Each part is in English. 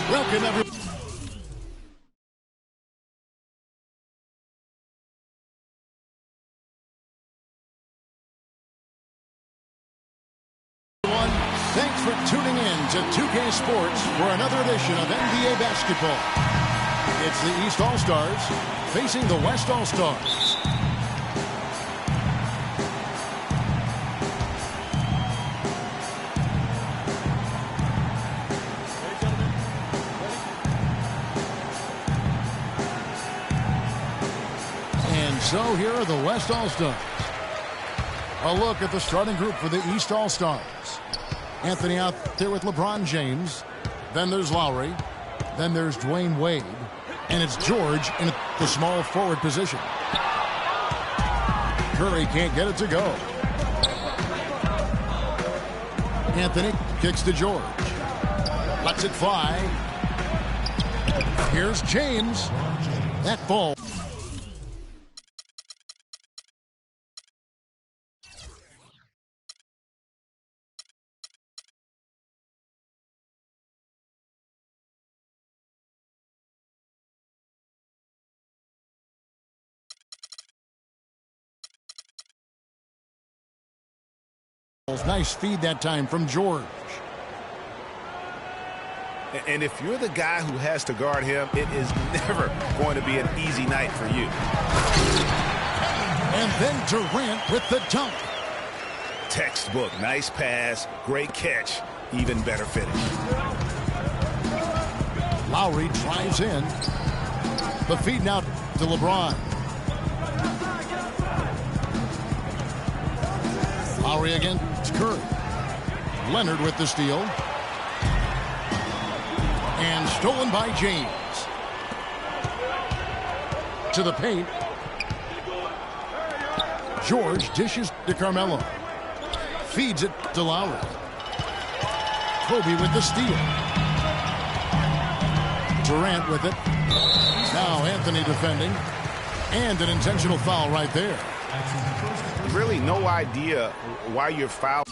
Welcome, everyone. Thanks for tuning in to 2K Sports for another edition of NBA basketball. It's the East All-Stars facing the West All-Stars. And so here are the West All-Stars. A look at the starting group for the East All-Stars. Anthony out there with LeBron James. Then there's Lowry. Then there's Dwayne Wade. And it's George in the small forward position. Curry can't get it to go. Anthony kicks to George. Lets it fly. Here's James. That ball. Nice feed that time from George. And if you're the guy who has to guard him, it is never going to be an easy night for you. And then Durant with the dunk. Textbook, nice pass, great catch, even better finish. Lowry drives in. The feed now to LeBron. Lowry again. It's Curry. Leonard with the steal. And stolen by James. To the paint. George dishes to Carmelo. Feeds it to Lowry. Kobe with the steal. Durant with it. Now Anthony defending. And an intentional foul right there. Really no idea why you're fouling.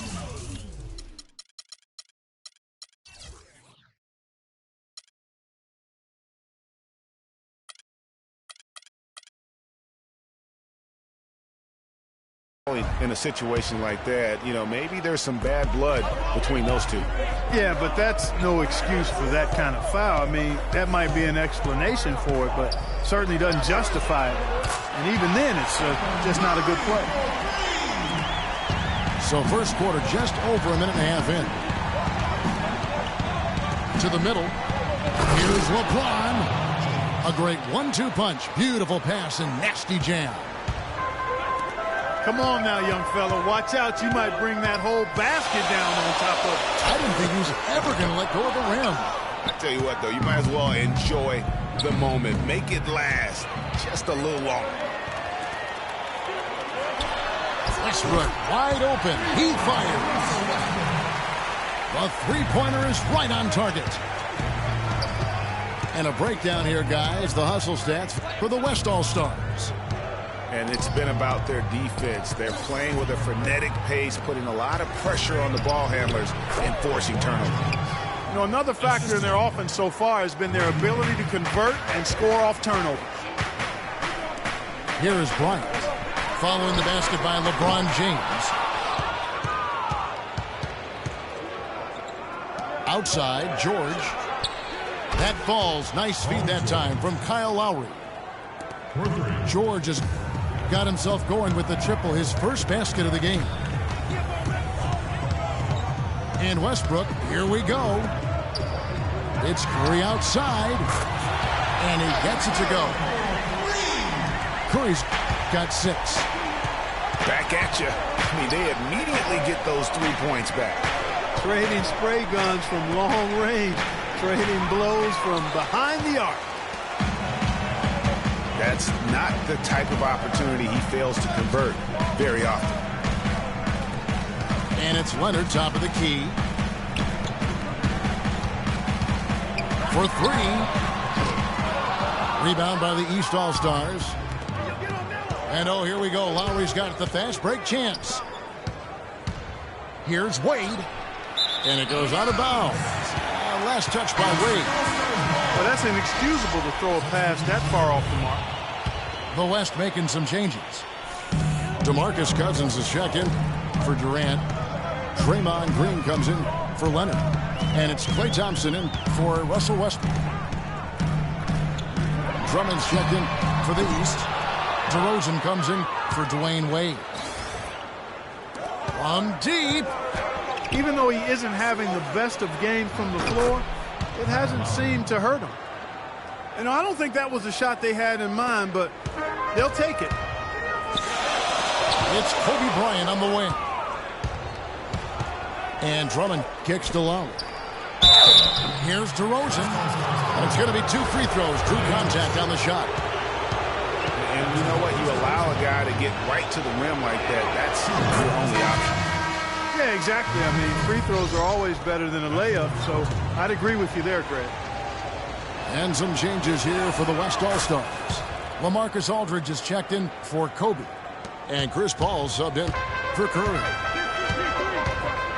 In a situation like that, you know, maybe there's some bad blood between those two. Yeah, but that's no excuse for that kind of foul. I mean, that might be an explanation for it, but certainly doesn't justify it. And even then, it's just not a good play. So first quarter just over a minute and a half in. To the middle. Here's LeBron. A great 1-2 punch. Beautiful pass and nasty jam. Come on now, young fella. Watch out. You might bring that whole basket down on top of it. I didn't think he was ever going to let go of the rim. I tell you what, though, you might as well enjoy the moment. Make it last just a little longer. Westbrook wide open. He fires. The three-pointer is right on target. And a breakdown here, guys. The hustle stats for the West All-Stars. And it's been about their defense. They're playing with a frenetic pace, putting a lot of pressure on the ball handlers and forcing turnovers. You know, another factor in their offense so far has been their ability to convert and score off turnovers. Here is Bryant. Following the basket by LeBron James. Outside, George. That falls. Nice feed that time from Kyle Lowry. George has got himself going with the triple, his first basket of the game. And Westbrook, here we go. It's Curry outside. And he gets it to go. Curry's got 6. Back at you. I mean, they immediately get those 3 points back. Trading spray guns from long range. Trading blows from behind the arc. That's not the type of opportunity he fails to convert very often. And it's Leonard, top of the key. For 3. Rebound by the East All-Stars. And oh, here we go. Lowry's got the fast break chance. Here's Wade. And it goes out of bounds. Last touch by Wade. Well, that's inexcusable to throw a pass that far off the mark. The West making some changes. DeMarcus Cousins is checked in for Durant. Draymond Green comes in for Leonard. And it's Klay Thompson in for Russell Westbrook. Drummond's checked in for the East. DeRozan comes in for Dwayne Wade. From deep. Even though he isn't having the best of games from the floor, it hasn't seemed to hurt him. You know, I don't think that was the shot they had in mind, but they'll take it. It's Kobe Bryant on the wing. And Drummond kicks to Lowe. Here's DeRozan. And it's going to be 2 free throws. Drew contact on the shot. And you know what? You allow a guy to get right to the rim like that. That's your only option. Yeah, exactly. I mean, free throws are always better than a layup, so I'd agree with you there, Greg. And some changes here for the West All-Stars. LaMarcus Aldridge is checked in for Kobe. And Chris Paul subbed in for Curry.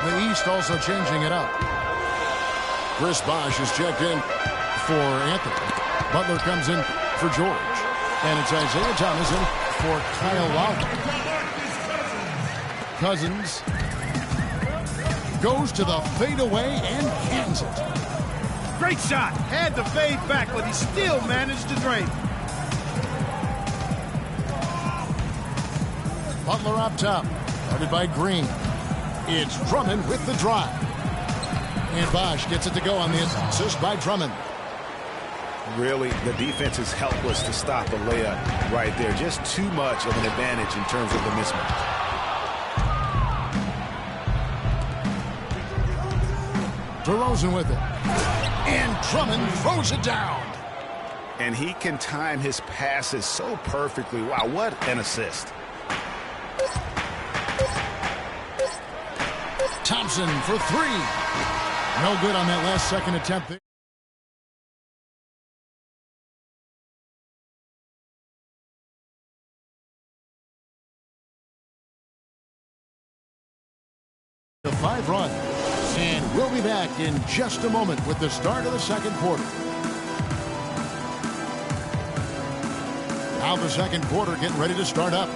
The East also changing it up. Chris Bosh is checked in for Anthony. Butler comes in for George. And it's Isaiah Thomas in for Kyle Lowry. Cousins goes to the fadeaway and cans it. Great shot. Had the fade back, but he still managed to drain. Butler up top, guarded by Green. It's Drummond with the drive. And Bosh gets it to go on the assist by Drummond. Really, the defense is helpless to stop a layup right there. Just too much of an advantage in terms of the mismatch. DeRozan with it. And Drummond throws it down. And he can time his passes so perfectly. Wow, what an assist. Thompson for 3. No good on that last second attempt. The 5 run. And we'll be back in just a moment with the start of the second quarter. Now the second quarter getting ready to start up.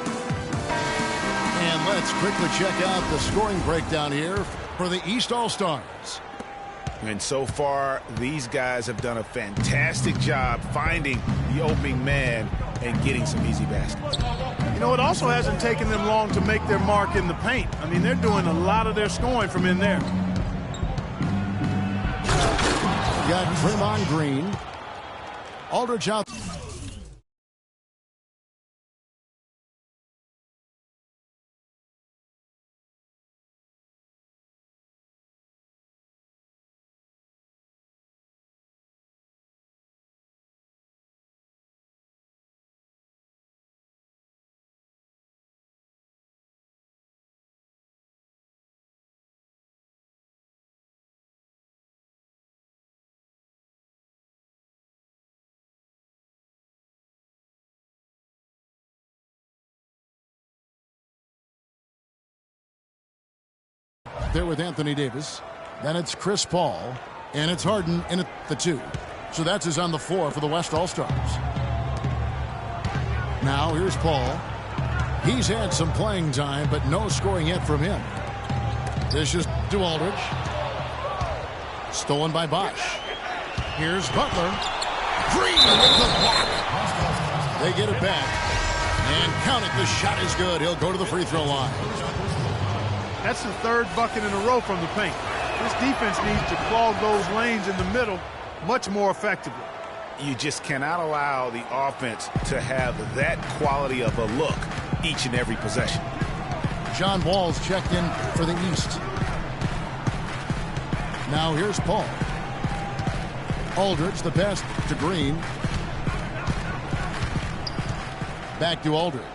And let's quickly check out the scoring breakdown here for the East All-Stars. And so far, these guys have done a fantastic job finding the opening man and getting some easy baskets. You know, it also hasn't taken them long to make their mark in the paint. I mean, they're doing a lot of their scoring from in there. Got Draymond Green. Aldridge out. There with Anthony Davis. Then it's Chris Paul. And it's Harden in at the 2. So that's his on the floor for the West All-Stars. Now here's Paul. He's had some playing time, but no scoring yet from him. This is to Aldridge. Stolen by Bosh. Here's Butler. Green with the block. They get it back. And count it. The shot is good. He'll go to the free throw line. That's the 3rd bucket in a row from the paint. This defense needs to clog those lanes in the middle much more effectively. You just cannot allow the offense to have that quality of a look each and every possession. John Wall's checked in for the East. Now here's Paul. Aldridge, the pass to Green. Back to Aldridge.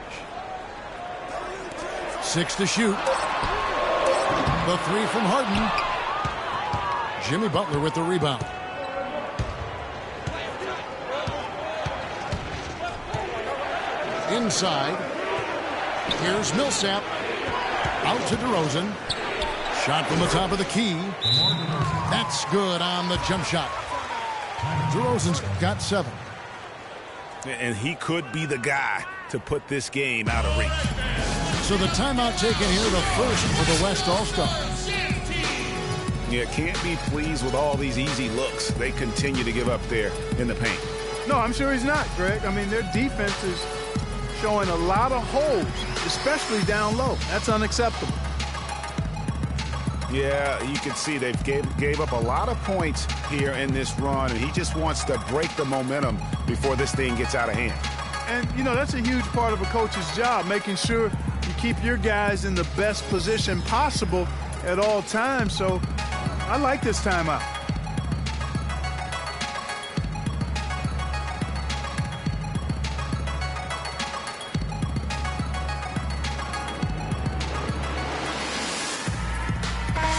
6 to shoot. The 3 from Harden. Jimmy Butler with the rebound. Inside. Here's Millsap. Out to DeRozan. Shot from the top of the key. That's good on the jump shot. DeRozan's got 7. And he could be the guy to put this game out of reach. So the timeout taken here, the first for the West All-Stars. Yeah, can't be pleased with all these easy looks they continue to give up there in the paint. No, I'm sure he's not, Greg. I mean, their defense is showing a lot of holes, especially down low. That's unacceptable. Yeah, you can see they've gave up a lot of points here in this run, and he just wants to break the momentum before this thing gets out of hand. And, you know, that's a huge part of a coach's job, making sure you keep your guys in the best position possible at all times. So I like this timeout.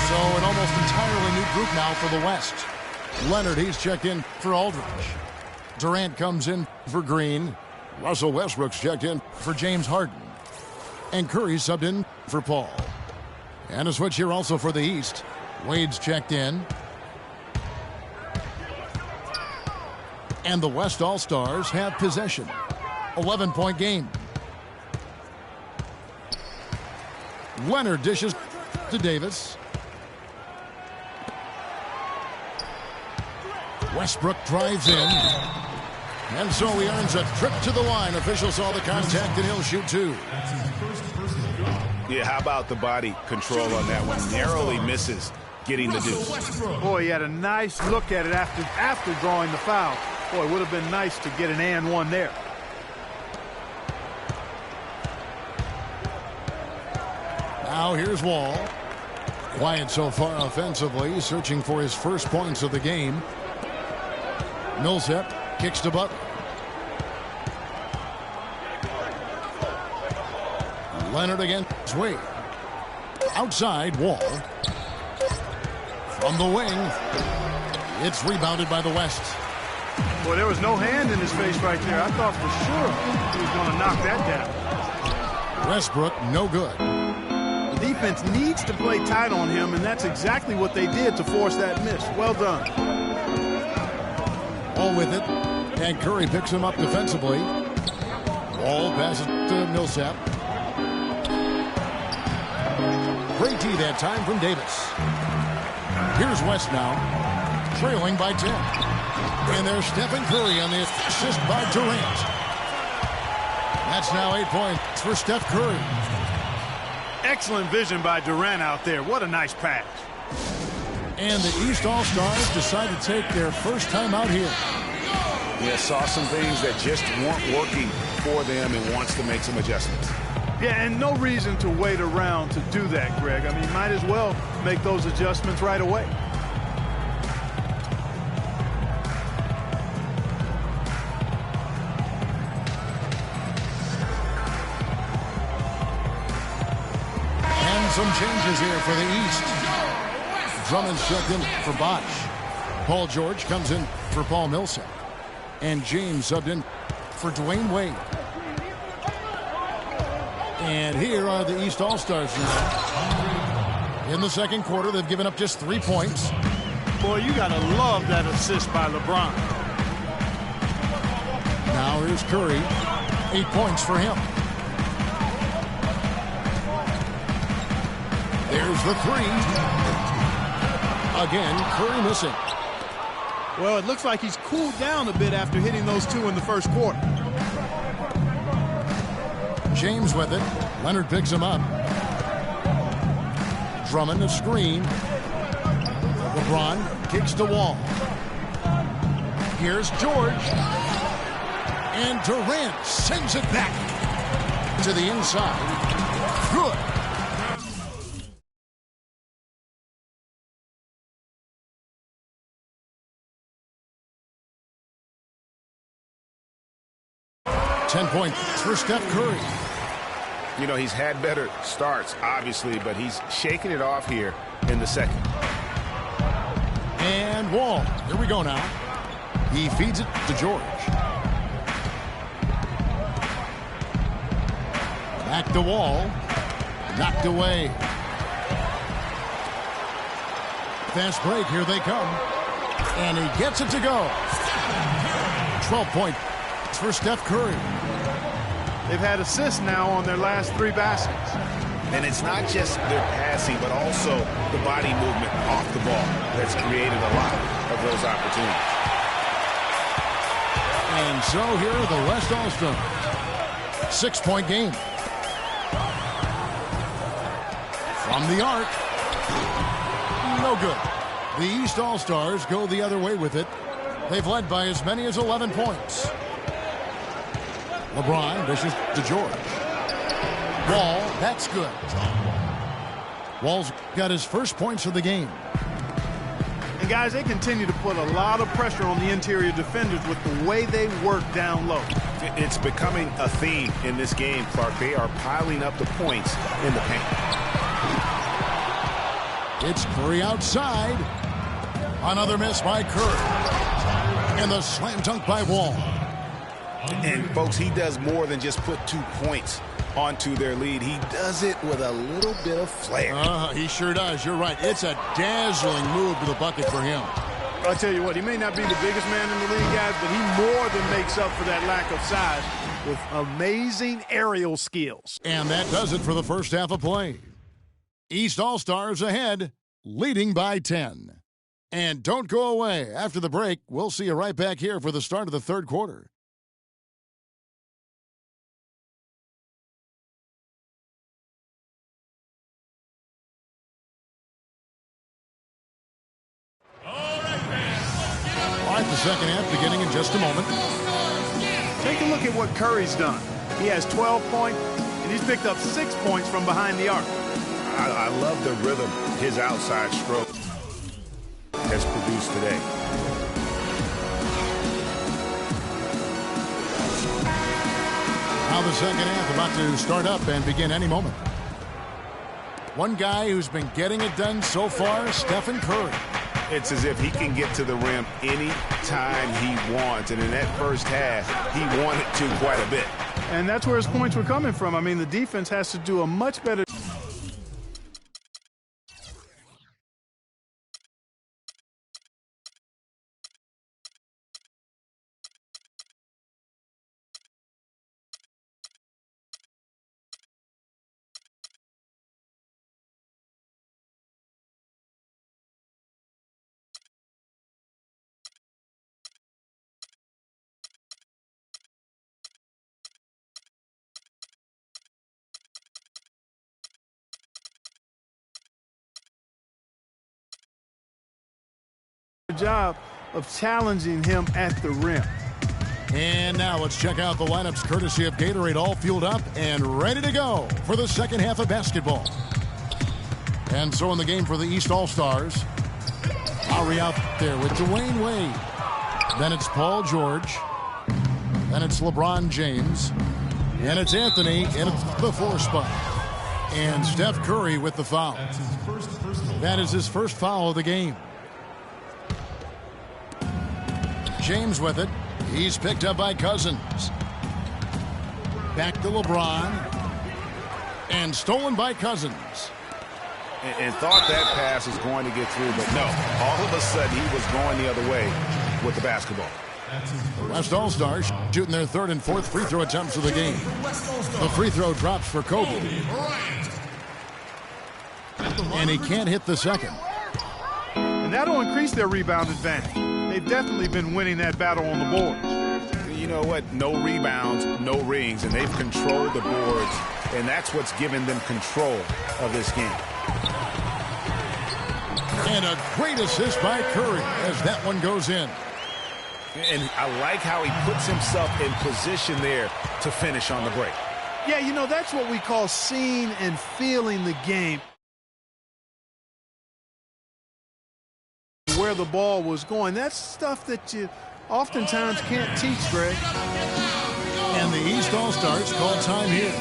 So an almost entirely new group now for the West. Leonard, he's checked in for Aldridge. Durant comes in for Green. Russell Westbrook's checked in for James Harden. And Curry subbed in for Paul. And a switch here also for the East. Wade's checked in. And the West All-Stars have possession. 11-point game. Leonard dishes to Davis. Westbrook drives in. And so he earns a trip to the line. Officials saw the contact, and he'll shoot 2. Yeah, how about the body control on that one? Narrowly misses getting the deuce. Boy, he had a nice look at it after drawing the foul. Boy, it would have been nice to get an and one there. Now here's Wall. Quiet so far offensively, searching for his first points of the game. Millsap kicks to Butler. Leonard against Wade. Outside, Wall. From the wing. It's rebounded by the West. Boy, there was no hand in his face right there. I thought for sure he was going to knock that down. Westbrook, no good. The defense needs to play tight on him, and that's exactly what they did to force that miss. Well done. Wall with it. And Curry picks him up defensively. Wall passes to Millsap. Great D that time from Davis. Here's West now, trailing by 10. And there's Stephen Curry on the assist by Durant. That's now 8 points for Steph Curry. Excellent vision by Durant out there. What a nice pass. And the East All-Stars decide to take their first time out here. Yeah, saw some things that just weren't working for them and wants to make some adjustments. Yeah, and no reason to wait around to do that, Greg. I mean, might as well make those adjustments right away. And some changes here for the East. Drummond's checked in for Bosh. Paul George comes in for Paul Millsap. And James subbed in for Dwayne Wade. And here are the East All-Stars now. In the second quarter, they've given up just 3 points. Boy, you got to love that assist by LeBron. Now here's Curry. 8 points for him. There's the 3. Again, Curry missing. Well, it looks like he's cooled down a bit after hitting those 2 in the first quarter. James with it. Leonard picks him up. Drummond a screen. LeBron kicks to Wall. Here's George. And Durant sends it back to the inside. Good. Points for Steph Curry. You know, he's had better starts, obviously, but he's shaking it off here in the second. And Wall. Here we go now. He feeds it to George. Back to Wall. Knocked away. Fast break. Here they come. And he gets it to go. 12 points for Steph Curry. They've had assists now on their last 3 baskets. And it's not just their passing, but also the body movement off the ball that's created a lot of those opportunities. And so here are the West All-Stars. 6-point game. From the arc. No good. The East All-Stars go the other way with it. They've led by as many as 11 points. LeBron dishes to George. Wall, that's good. Wall's got his first points of the game. And guys, they continue to put a lot of pressure on the interior defenders with the way they work down low. It's becoming a theme in this game, Clark. They are piling up the points in the paint. It's Curry outside. Another miss by Curry. And the slam dunk by Wall. And, folks, he does more than just put 2 points onto their lead. He does it with a little bit of flair. He sure does. You're right. It's a dazzling move to the bucket for him. I'll tell you what, he may not be the biggest man in the league, guys, but he more than makes up for that lack of size with amazing aerial skills. And that does it for the first half of play. East All-Stars ahead, leading by 10. And don't go away. After the break, we'll see you right back here for the start of the third quarter. The second half beginning in just a moment. Take a look at what Curry's done. He has 12 points, and he's picked up 6 points from behind the arc. I love the rhythm his outside stroke has produced today. Now the second half about to start up and begin any moment. One guy who's been getting it done so far, Stephen Curry. It's as if he can get to the rim any time he wants. And in that first half, he wanted to quite a bit. And that's where his points were coming from. I mean, the defense has to do a much better job of challenging him at the rim. And now let's check out the lineups courtesy of Gatorade, all fueled up and ready to go for the second half of basketball. And so in the game for the East All-Stars, Lowry out there with Dwayne Wade. Then it's Paul George. Then it's LeBron James. And it's Anthony in the 4 spot. And Steph Curry with the foul. That is his first foul of the game. James with it. He's picked up by Cousins. Back to LeBron. And stolen by Cousins. And thought that pass was going to get through, but no. All of a sudden, he was going the other way with the basketball. The West All-Stars shooting their third and fourth free throw attempts of the game. The free throw drops for Kobe. And he can't hit the second. And that'll increase their rebound advantage. They've definitely been winning that battle on the boards. You know what? No rebounds, no rings, and they've controlled the boards, and that's what's given them control of this game. And a great assist by Curry as that one goes in. And I like how he puts himself in position there to finish on the break. Yeah, you know, that's what we call seeing and feeling the game. Where the ball was going. That's stuff that you oftentimes can't teach, Greg. And the East All-Stars call time here.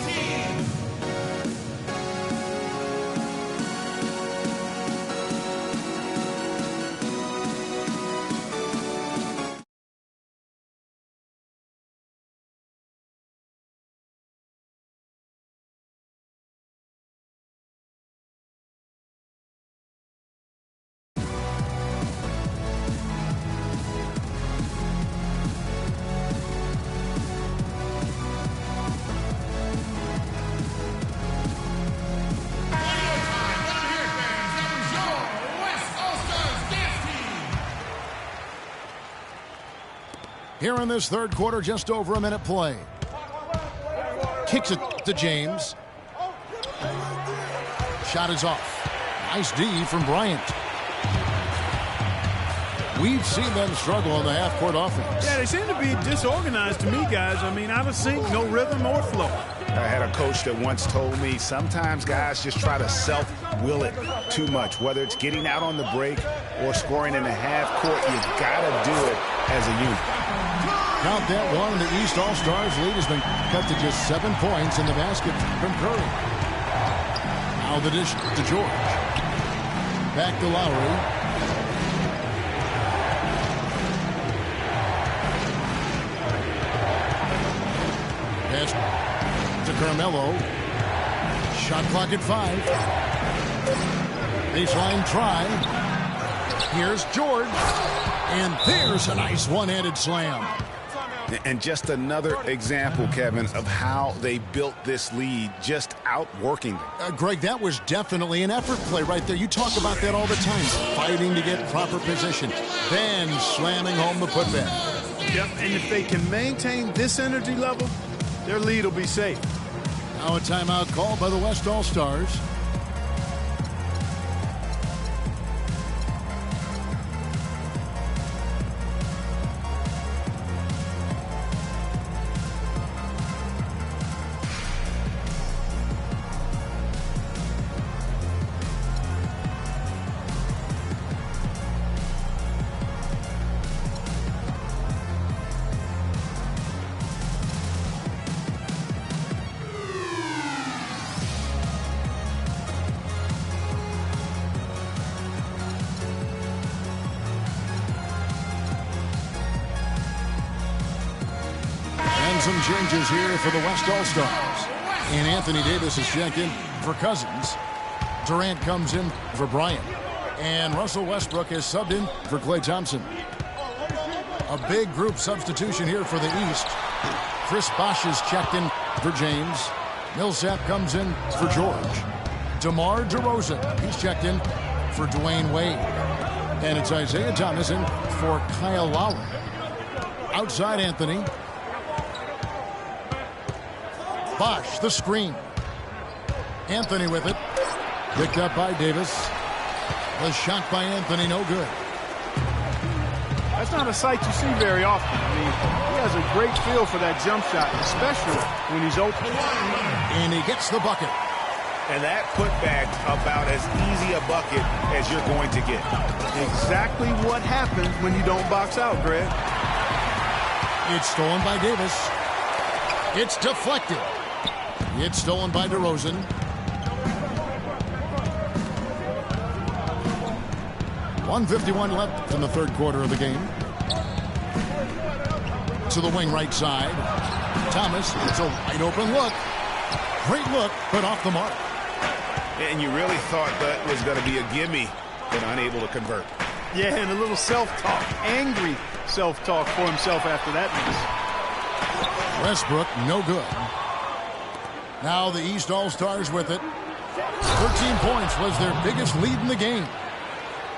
here in this third quarter, just over a minute play. Kicks it to James. Shot is off. Nice D from Bryant. We've seen them struggle in the half-court offense. Yeah, they seem to be disorganized to me, guys. I mean, out of sync, no rhythm or flow. I had a coach that once told me sometimes guys just try to self-will it too much, whether it's getting out on the break or scoring in the half court. You got to do it as a unit. Count that one. The East All-Stars lead has been cut to just 7 points in the basket from Curry. Now the dish to George. Back to Lowry. Pass to Carmelo. Shot clock at 5. Baseline try. Here's George. And there's a nice one-handed slam. And just another example, Kevin, of how they built this lead, just outworking them. Greg, that was definitely an effort play right there. You talk about that all the time. Fighting to get proper position. Then slamming home the putback. Yep, and if they can maintain this energy level, their lead will be safe. Now a timeout called by the West All-Stars. Some changes here for the West All-Stars. And Anthony Davis is checked in for Cousins. Durant comes in for Bryant. And Russell Westbrook is subbed in for Klay Thompson. A big group substitution here for the East. Chris Bosh is checked in for James. Millsap comes in for George. DeMar DeRozan, he's checked in for Dwayne Wade. And it's Isaiah Thomas in for Kyle Lowry. Outside Anthony. Bosh, the screen. Anthony with it. Picked up by Davis. The shot by Anthony, no good. That's not a sight you see very often. I mean, he has a great feel for that jump shot, especially when he's open. And he gets the bucket. And that putback about as easy a bucket as you're going to get. Exactly what happens when you don't box out, Greg. It's stolen by Davis. It's deflected. It's stolen by DeRozan. .151 left in the third quarter of the game. To the wing right side. Thomas, it's a wide open look. Great look, but off the mark. And you really thought that was going to be a gimme, but unable to convert. Yeah, and a little self-talk, angry self-talk for himself after that miss. Westbrook, no good. Now the East All-Stars with it. 13 points was their biggest lead in the game.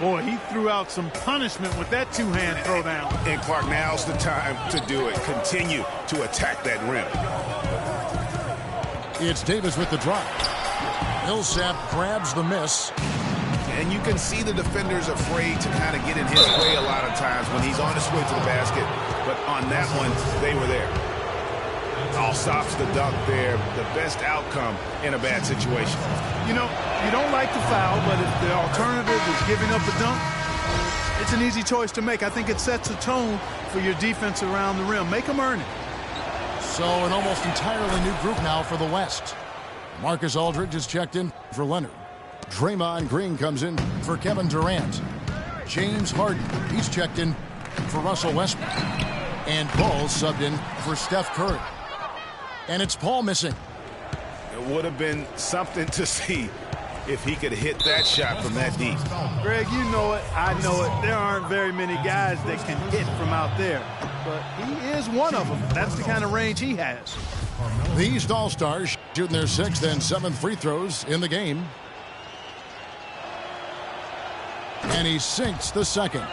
Boy, he threw out some punishment with that two-hand throwdown. And Clark, now's the time to do it. Continue to attack that rim. It's Davis with the drive. Millsap grabs the miss. And you can see the defenders afraid to kind of get in his way a lot of times when he's on his way to the basket. But on that one, they were there. All stops the dunk there. The best outcome in a bad situation. You know, you don't like the foul, but if the alternative is giving up a dunk, it's an easy choice to make. I think it sets a tone for your defense around the rim. Make them earn it. So an almost entirely new group now for the West. Marcus Aldridge is checked in for Leonard. Draymond Green comes in for Kevin Durant. James Harden, he's checked in for Russell Westbrook. And Paul subbed in for Steph Curry. And it's Paul missing. It would have been something to see if he could hit that shot from that deep. Greg, you know it. I know it. There aren't very many guys that can hit from out there. But he is one of them. That's the kind of range he has. The East All-Stars shooting their 6th and 7th free throws in the game. And he sinks the second.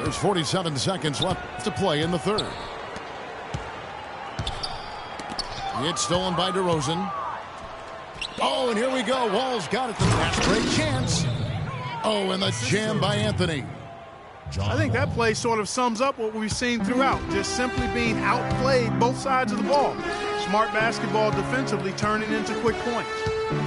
There's 47 seconds left to play in the third. It's stolen by DeRozan. Oh, and here we go. Wall's got it. The fast break chance. Oh, and the jam by Anthony. I think that play sort of sums up what we've seen throughout. Just simply being outplayed both sides of the ball. Smart basketball defensively turning into quick points.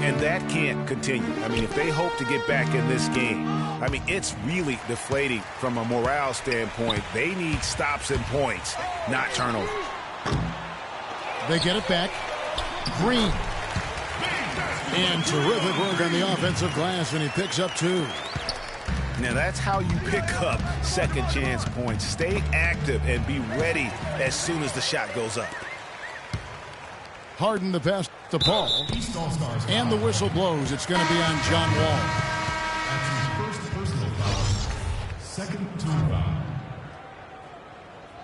And that can't continue. I mean, if they hope to get back in this game, I mean, it's really deflating from a morale standpoint. They need stops and points, not turnovers. They get it back. Green. And terrific work on the offensive glass, and he picks up 2. Now, that's how you pick up second chance points. Stay active and be ready as soon as the shot goes up. Harden to pass to Paul. And the whistle blows. It's going to be on John Wall. That's his first personal foul. Second team foul.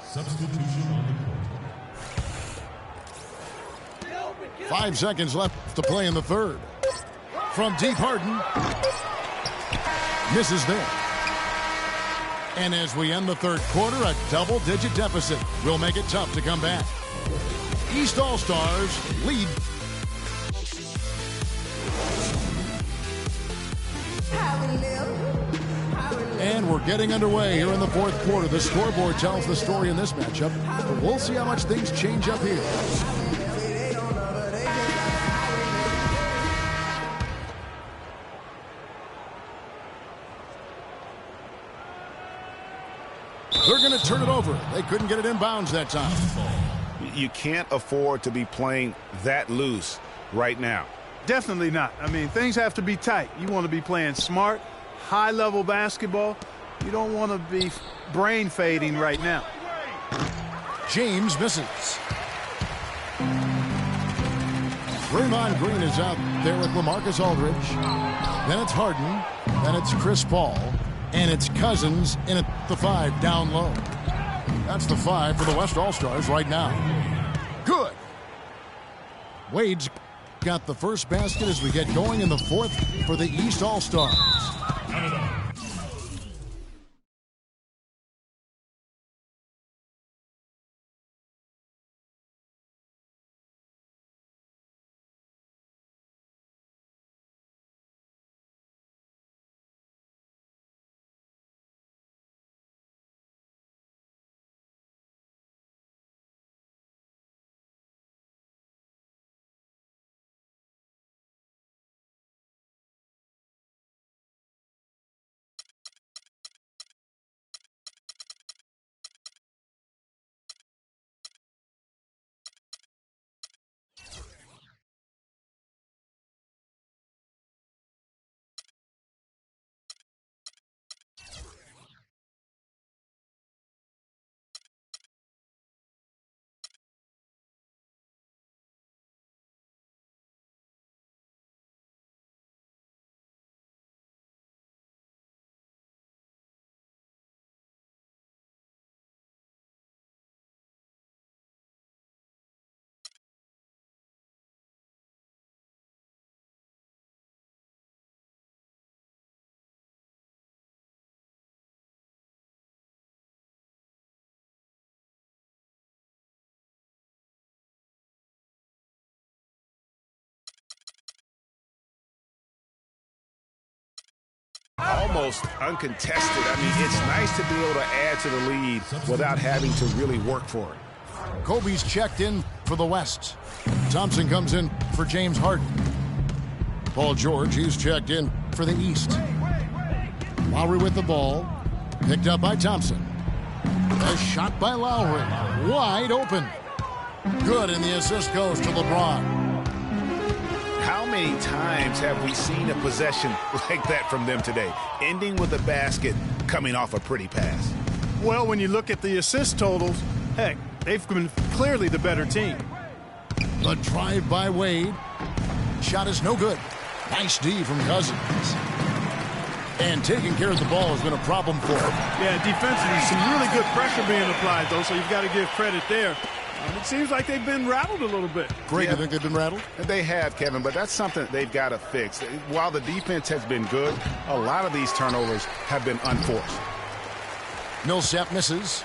Substitution on the court. 5 seconds left to play in the third. From deep, Harden. Misses there. And as we end the third quarter, a double-digit deficit will make it tough to come back. East All-Stars lead. And we're getting underway here in the fourth quarter. The scoreboard tells the story in this matchup, but we'll see how much things change up here. They're going to turn it over. They couldn't get it inbounds that time. You can't afford to be playing that loose right now. Definitely not. I mean, things have to be tight. You want to be playing smart, high-level basketball. You don't want to be brain fading right now. James misses. Draymond Green is out there with LaMarcus Aldridge. Then it's Harden. Then it's Chris Paul. And it's Cousins in at the 5 down low. That's the 5 for the West All-Stars right now. Good. Wade's got the first basket as we get going in the fourth for the East All-Stars. Almost uncontested. I mean, it's nice to be able to add to the lead without having to really work for it. Kobe's checked in for the West. Thompson comes in for James Harden. Paul George, he's checked in for the East. Lowry with the ball. Picked up by Thompson. A shot by Lowry. Wide open. Good, and the assist goes to LeBron. How many times have we seen a possession like that from them today, ending with a basket coming off a pretty pass? Well, when you look at the assist totals, heck, they've been clearly the better team. The drive by Wade. Shot is no good. Nice D from Cousins. And taking care of the ball has been a problem for him. Yeah, defensively, some really good pressure being applied, though, so you've got to give credit there. It seems like they've been rattled a little bit. Greg, you think they've been rattled? They have, Kevin, but that's something they've got to fix. While the defense has been good, a lot of these turnovers have been unforced. Millsap misses.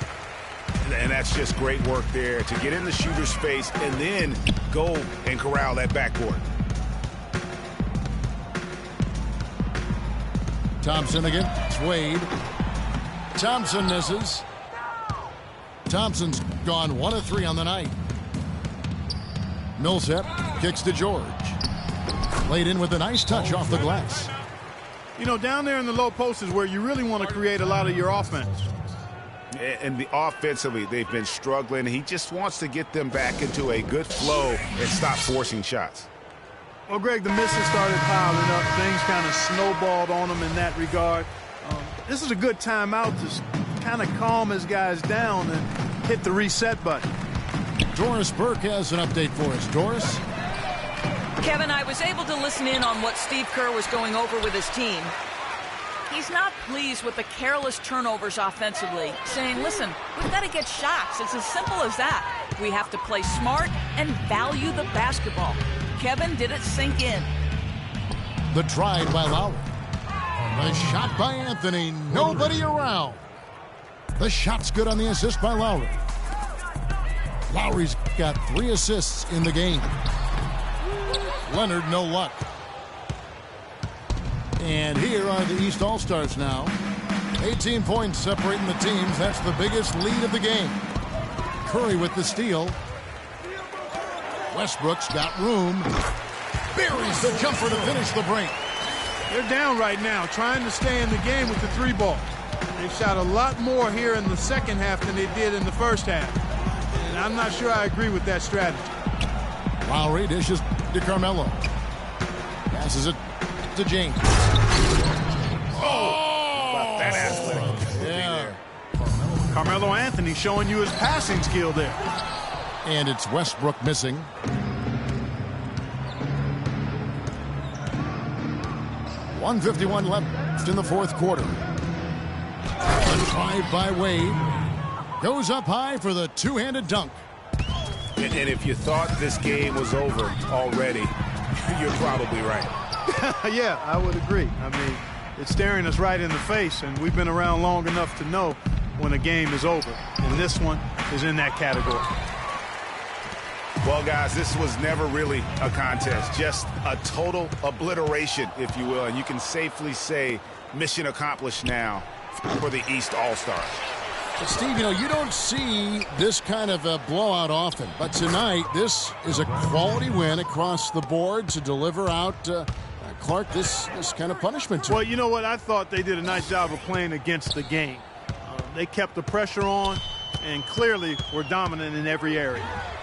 And that's just great work there to get in the shooter's face and then go and corral that backboard. Thompson against Wade. Thompson misses. Thompson's gone 1 of 3 on the night. Millsap kicks to George. Laid in with a nice touch off the glass. You know, down there in the low post is where you really want to create a lot of your offense. And offensively, they've been struggling. He just wants to get them back into a good flow and stop forcing shots. Well, Greg, the misses started piling up. Things kind of snowballed on him in that regard. This is a good timeout to kind of calm his guys down and hit the reset button. Doris Burke has an update for us. Doris? Kevin, I was able to listen in on what Steve Kerr was going over with his team. He's not pleased with the careless turnovers offensively, saying, listen, we've got to get shots. It's as simple as that. We have to play smart and value the basketball. Kevin, did it sink in? The drive by Lowry. The shot by Anthony. Nobody around. The shot's good on the assist by Lowry. Lowry's got 3 assists in the game. Leonard, no luck. And here are the East All-Stars now. 18 points separating the teams. That's the biggest lead of the game. Curry with the steal. Westbrook's got room. Buries the jumper to finish the break. They're down right now, trying to stay in the game with the 3-ball. They shot a lot more here in the second half than they did in the first half. And I'm not sure I agree with that strategy. Lowry dishes to Carmelo. Passes it to James. Oh! That athletic. Yeah. Carmelo Anthony showing you his passing skill there. And it's Westbrook missing. .151 left in the fourth quarter. A drive by Wade. Goes up high for the two-handed dunk. And if you thought this game was over already, you're probably right. Yeah, I would agree. I mean, it's staring us right in the face, and we've been around long enough to know when a game is over. And this one is in that category. Well, guys, this was never really a contest, just a total obliteration, if you will. And you can safely say mission accomplished now for the East All-Stars. But Steve, you know, you don't see this kind of a blowout often. But tonight, this is a quality win across the board to deliver out, Clark, this kind of punishment to Well, you know what? I thought they did a nice job of playing against the game. They kept the pressure on and clearly were dominant in every area.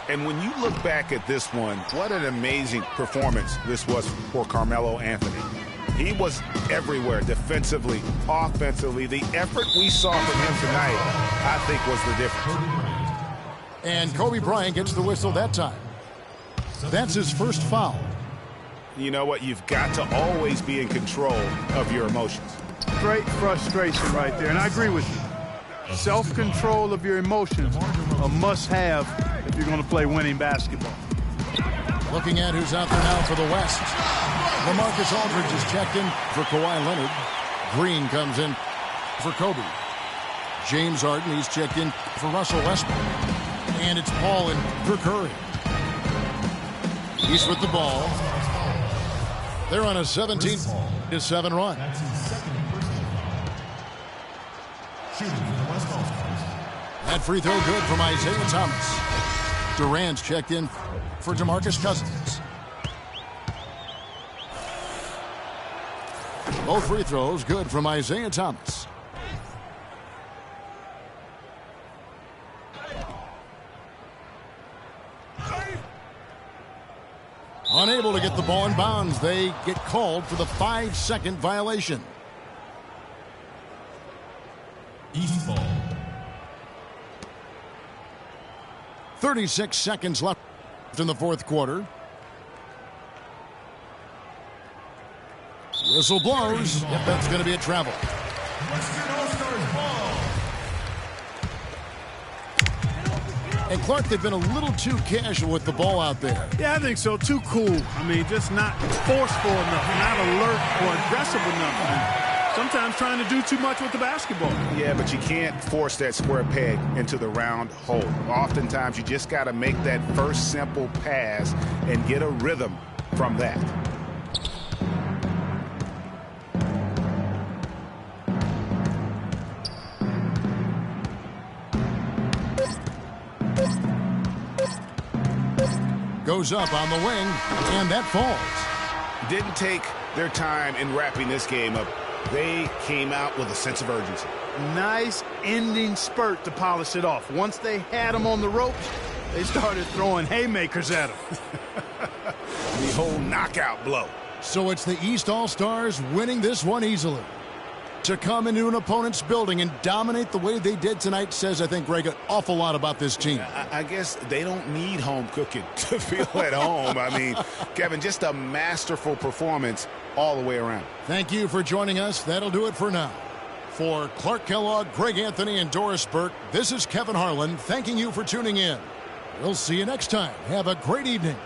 And when you look back at this one, what an amazing performance this was for Carmelo Anthony. He was everywhere defensively, offensively. The effort we saw from him tonight, I think, was the difference. And Kobe Bryant gets the whistle that time. That's his first foul. You know what? You've got to always be in control of your emotions. Great frustration right there, and I agree with you. Self-control of your emotions, a must-have if you're going to play winning basketball. Looking at who's out there now for the West. LaMarcus Aldridge is checked in for Kawhi Leonard. Green comes in for Kobe. James Harden, he's checked in for Russell Westbrook. And it's Paul in for Curry. He's with the ball. They're on a 17-7 run. That's his second personal foul. Shooting for the West All-Stars. That free throw good from Isaiah Thomas. Durant's checked in for DeMarcus Cousins. Both free throws good from Isaiah Thomas. Unable to get the ball in bounds. They get called for the 5-second violation. East ball. 36 seconds left in the fourth quarter. Whistle blows. Yep, that's going to be a travel. Western All-Stars ball. And Clark, they've been a little too casual with the ball out there. Yeah, I think so. Too cool. I mean, just not forceful enough, not alert or aggressive enough. sometimes trying to do too much with the basketball. Yeah, but you can't force that square peg into the round hole. Oftentimes, you just got to make that first simple pass and get a rhythm from that. Goes up on the wing, and that falls. Didn't take their time in wrapping this game up. They came out with a sense of urgency. Nice ending spurt to polish it off. Once they had him on the ropes, they started throwing haymakers at him. The whole knockout blow. So it's the East All-Stars winning this one easily. To come into an opponent's building and dominate the way they did tonight says, I think, Greg, an awful lot about this team. I guess they don't need home cooking to feel at home. I mean, Kevin, just a masterful performance all the way around. Thank you for joining us. That'll do it for now. For Clark Kellogg, Greg Anthony, and Doris Burke, this is Kevin Harlan thanking you for tuning in. We'll see you next time. Have a great evening.